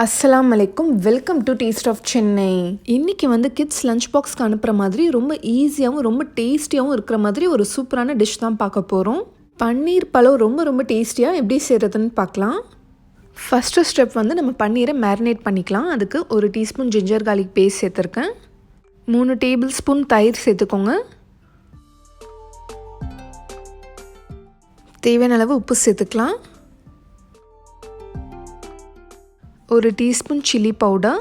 அஸ்ஸலாமு அலைக்கும். Welcome to taste of Chennai. இன்றைக்கி வந்து கிட்ஸ் லஞ்ச் பாக்ஸ்க்கு அனுப்புகிற மாதிரி ரொம்ப ஈஸியாகவும் ரொம்ப டேஸ்டியாகவும் இருக்கிற மாதிரி ஒரு சூப்பரான டிஷ் தான் பார்க்க போகிறோம். பன்னீர் பலவ் ரொம்ப டேஸ்டியாக எப்படி செய்கிறதுன்னு பார்க்கலாம். ஃபஸ்ட்டு ஸ்டெப் வந்து நம்ம பன்னீரை மேரினேட் பண்ணிக்கலாம். அதுக்கு 1 டீஸ்பூன் ஜிஞ்சர் கார்லிக் பேஸ்ட் சேர்த்துருக்கேன். 3 டேபிள் ஸ்பூன் தயிர் சேர்த்துக்கோங்க. தேவையான அளவு உப்பு சேர்த்துக்கலாம். 1 டீஸ்பூன் சில்லி பவுடர்,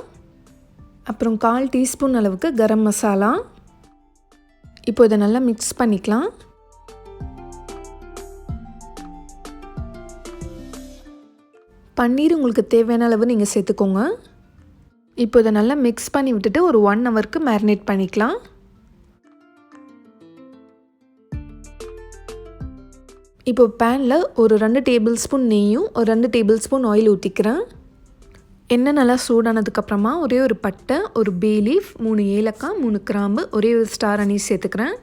அப்புறம் 1/4 டீஸ்பூன் அளவுக்கு கரம் மசாலா. இப்போ இதை நல்லா மிக்ஸ் பண்ணிக்கலாம். பன்னீர் உங்களுக்கு தேவையான அளவு நீங்கள் சேர்த்துக்கோங்க. இப்போ இதை நல்லா மிக்ஸ் பண்ணி விட்டுட்டு ஒரு 1 ஹவருக்கு மேரினேட் பண்ணிக்கலாம். இப்போ பேனில் ஒரு 2 டேபிள் ஸ்பூன் நெய்யும் ஒரு 2 டேபிள் ஸ்பூன் ஆயில் ஊற்றிக்கிறேன். எண்ணெய் நல்லா சூடானதுக்கப்புறமா ஒரே ஒரு பட்டை, ஒரு பே லீஃப், 3 ஏலக்காய், 3 கிராம்பு, ஒரே ஒரு ஸ்டார் அனீஸ் சேர்த்துக்கிறேன்.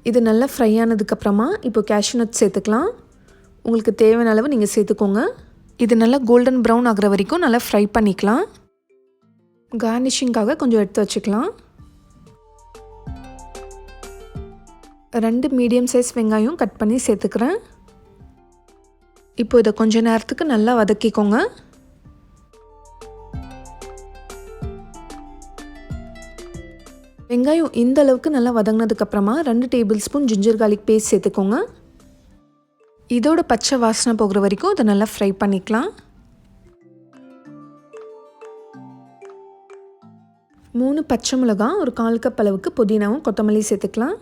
இது நல்லா ஃப்ரை ஆனதுக்கப்புறமா இப்போ கேஷ்யூ நட் சேர்த்துக்கலாம். உங்களுக்கு தேவையான அளவு நீங்கள் சேர்த்துக்கோங்க. இது நல்லா கோல்டன் ப்ரௌன் ஆகிற வரைக்கும் நல்லா ஃப்ரை பண்ணிக்கலாம். கார்னிஷிங்காக கொஞ்சம் எடுத்து வச்சுக்கலாம். 2 மீடியம் சைஸ் வெங்காயம் கட் பண்ணி சேர்த்துக்கிறேன். இப்போ இதை கொஞ்ச நேரத்துக்கு நல்லா வதக்கிக்கோங்க. வெங்காயம் இந்த அளவுக்கு நல்லா வதங்கினதுக்கப்புறமா 2 table spoon ginger garlic paste சேர்த்துக்கோங்க. இதோட பச்சை வாசனை போகிற வரைக்கும் இதை நல்லா ஃப்ரை பண்ணிக்கலாம். 3 பச்சை மிளகாய், ஒரு 1/4 கப் அளவுக்கு புதினாவும் கொத்தமல்லி சேர்த்துக்கலாம்.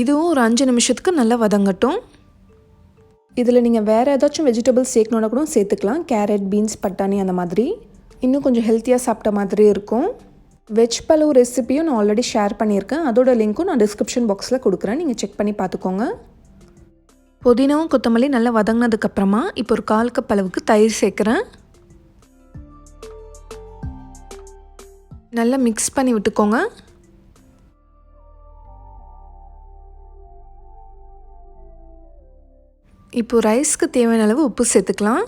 இதுவும் ஒரு 5 நிமிஷத்துக்கு நல்லா வதங்கட்டும். இதில் நீங்கள் வேறு ஏதாச்சும் வெஜிடபிள்ஸ் சேர்க்கணுன்னா கூட சேர்த்துக்கலாம். கேரட், பீன்ஸ், பட்டாணி அந்த மாதிரி இன்னும் கொஞ்சம் ஹெல்த்தியாக சாப்பிட்ட மாதிரி இருக்கும். வெஜ் பலவ் ரெசிபியும் நான் ஆல்ரெடி ஷேர் பண்ணியிருக்கேன். அதோட லிங்க்கும் நான் டிஸ்கிரிப்ஷன் பாக்ஸில் கொடுக்குறேன். நீங்கள் செக் பண்ணி பார்த்துக்கோங்க. புதினாவும் கொத்தமல்லி நல்லா வதங்கினதுக்கப்புறமா இப்போ ஒரு 1/4 கப் அளவுக்கு தயிர் சேர்க்குறேன். நல்லா மிக்ஸ் பண்ணி விட்டுக்கோங்க. இப்போ ரைஸ்க்கு தேவையான அளவு உப்பு சேர்த்துக்கலாம்.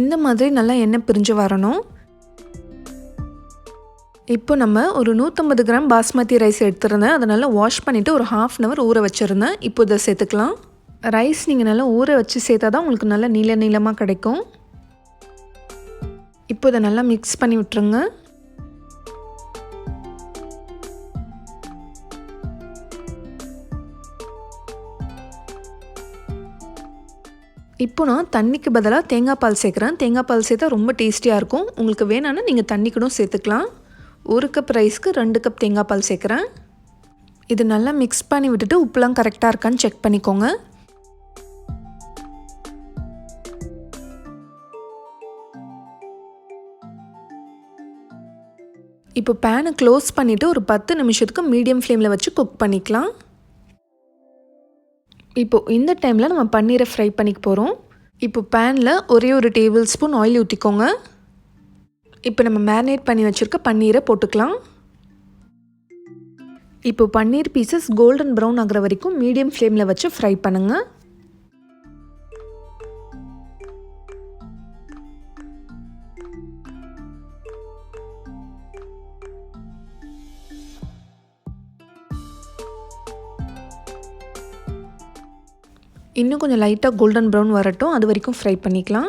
இந்த மாதிரி நல்லா எண்ணெய் பிரிஞ்சு வரணும். இப்போ நம்ம ஒரு 150 கிராம் பாஸ்மதி ரைஸ் எடுத்துருந்தேன். அதை நல்லா வாஷ் பண்ணிவிட்டு ஒரு 1/2 அன் ஹவர் ஊற வச்சுருந்தேன். இப்போ இதை சேர்த்துக்கலாம். ரைஸ் நீங்கள் நல்லா ஊற வச்சு சேர்த்தா தான் உங்களுக்கு நல்லா நீளமாக கிடைக்கும். இப்போ இதை நல்லா மிக்ஸ் பண்ணி விட்டுருங்க. இப்போ நான் தண்ணிக்கு பதிலாக தேங்காய் பால் சேர்க்குறேன். தேங்காய் பால் சேர்த்தா ரொம்ப டேஸ்டியாக இருக்கும். உங்களுக்கு வேணான்னா நீங்கள் தண்ணி கூட சேர்த்துக்கலாம். 1 கப் ரைஸ்க்கு 2 கப் தேங்காய் பால் சேர்க்குறேன். இது நல்லா மிக்ஸ் பண்ணி விட்டுட்டு உப்புலாம் கரெக்டாக இருக்கான்னு செக் பண்ணிக்கோங்க. இப்போ பேனை க்ளோஸ் பண்ணிவிட்டு ஒரு 10 நிமிஷத்துக்கு மீடியம் ஃப்ளேமில் வச்சு குக் பண்ணிக்கலாம். இப்போது இந்த டைமில் நம்ம பன்னீரை ஃப்ரை பண்ணிக்க போகிறோம். இப்போ பேனில் ஒரே ஒரு டேபிள் ஸ்பூன் ஆயில் ஊற்றிக்கோங்க. இப்போ நம்ம மேரினேட் பண்ணி வச்சுருக்க பன்னீரை போட்டுக்கலாம். இப்போ பன்னீர் பீசஸ் கோல்டன் ப்ரௌன் ஆகிற வரைக்கும் மீடியம் ஃப்ளேமில் வச்சு ஃப்ரை பண்ணுங்கள். இன்னும் கொஞ்சம் லைட்டாக கோல்டன் ப்ரௌன் வரட்டும். அது வரைக்கும் ஃப்ரை பண்ணிக்கலாம்.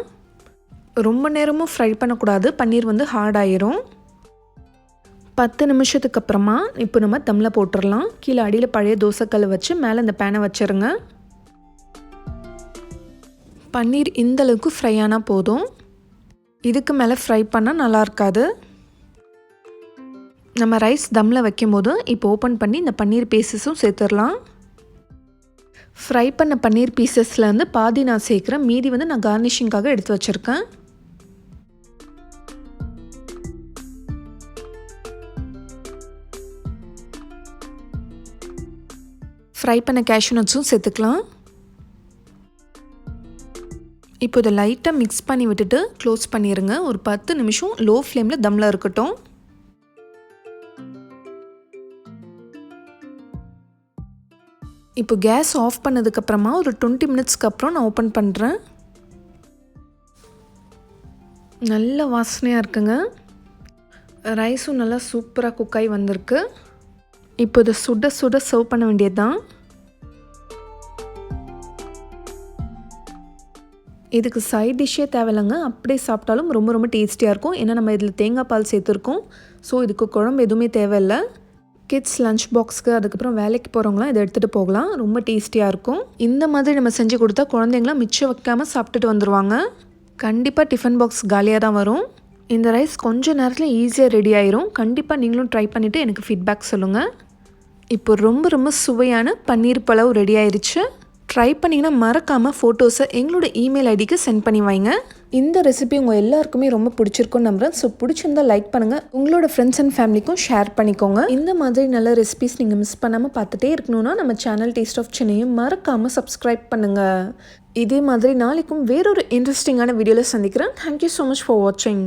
ரொம்ப நேரமும் ஃப்ரை பண்ணக்கூடாது. பன்னீர் வந்து ஹார்ட் ஆயிரும். 10 நிமிஷத்துக்கு அப்புறமா இப்போ நம்ம தம்மில் போட்டுடலாம். கீழே அடியில் பழைய தோசைக்கல் வச்சு மேலே இந்த பேனை வச்சுருங்க. பன்னீர் இந்த அளவுக்கு ஃப்ரை ஆனால் போதும். இதுக்கு மேலே ஃப்ரை பண்ணால் நல்லா இருக்காது. நம்ம ரைஸ் தம்மில் வைக்கும்போது இப்போ ஓப்பன் பண்ணி இந்த பன்னீர் பீசஸும் சேர்த்துடலாம். ஃப்ரை பண்ண பன்னீர் பீசஸில் வந்து பாதி நான் சேர்க்குறேன். மீதி வந்து நான் கார்னிஷிங்காக எடுத்து வச்சுருக்கேன். ஃப்ரை பண்ண கேஷ்யூ நட்ஸும் சேர்த்துக்கலாம். இப்போ இதை லைட்டாக மிக்ஸ் பண்ணி விட்டுட்டு க்ளோஸ் பண்ணிடுங்க. ஒரு 10 நிமிஷம் லோ ஃப்ளேமில் தம்மில் இருக்கட்டும். இப்போ கேஸ் ஆஃப் பண்ணதுக்கப்புறமா ஒரு 20 மினிட்ஸ்க்கு அப்புறம் நான் ஓப்பன் பண்ணுறேன். நல்ல வாசனையாக இருக்குங்க. ரைஸும் நல்லா சூப்பராக குக் ஆகி வந்திருக்கு. இப்போ இதை சுட சுட சர்வ் பண்ண வேண்டியது தான். இதுக்கு சைட் டிஷ்ஷே தேவையில்லைங்க, அப்படியே சாப்பிட்டாலும் ரொம்ப ரொம்ப டேஸ்டியாக இருக்கும். ஏன்னா நம்ம இதில் தேங்காய் பால் சேர்த்துருக்கோம். ஸோ இதுக்கு குழம்பு எதுவுமே தேவையில்லை. கிட்ஸ் லஞ்ச் பாக்ஸ்க்கு அதுக்கப்புறம் வேலைக்கு போகிறவங்களாம் இதை எடுத்துகிட்டு போகலாம். ரொம்ப டேஸ்டியாக இருக்கும். இந்த மாதிரி நம்ம செஞ்சு கொடுத்தா குழந்தைங்களாம் மிச்சம் வைக்காமல் சாப்பிட்டுட்டு வந்துடுவாங்க. கண்டிப்பாக டிஃபன் பாக்ஸ் காலியாக தான் வரும். இந்த ரைஸ் கொஞ்சம் நேரத்தில் ஈஸியாக ரெடி ஆயிரும். கண்டிப்பாக நீங்களும் ட்ரை பண்ணிவிட்டு எனக்கு ஃபீட்பேக் சொல்லுங்கள். இப்போ ரொம்ப ரொம்ப சுவையான பன்னீர் புலாவ் ரெடி ஆயிடுச்சு. ட்ரை பண்ணிங்கன்னா மறக்காமல் ஃபோட்டோஸை எங்களோட இமெயில் ஐடிக்கு சென்ட் பண்ணி வைங்க. இந்த ரெசிபி உங்கள் எல்லாருக்குமே ரொம்ப பிடிச்சிருக்கும்னு நம்புகிறேன். ஸோ பிடிச்சிருந்தா லைக் பண்ணுங்கள், உங்களோட ஃப்ரெண்ட்ஸ் அண்ட் ஃபேமிலிக்கும் ஷேர் பண்ணிக்கோங்க. இந்த மாதிரி நல்ல ரெசிபிஸ் நீங்கள் மிஸ் பண்ணாமல் பார்த்துட்டே இருக்கணும்னா நம்ம சேனல் டேஸ்ட் ஆஃப் சென்னையும் மறக்காமல் சப்ஸ்கிரைப் பண்ணுங்கள். இதே மாதிரி நாளைக்கும் வேறொரு இன்ட்ரெஸ்டிங்கான வீடியோவில் சந்திக்கிறேன். தேங்க்யூ ஸோ மச் ஃபார் வாட்சிங்.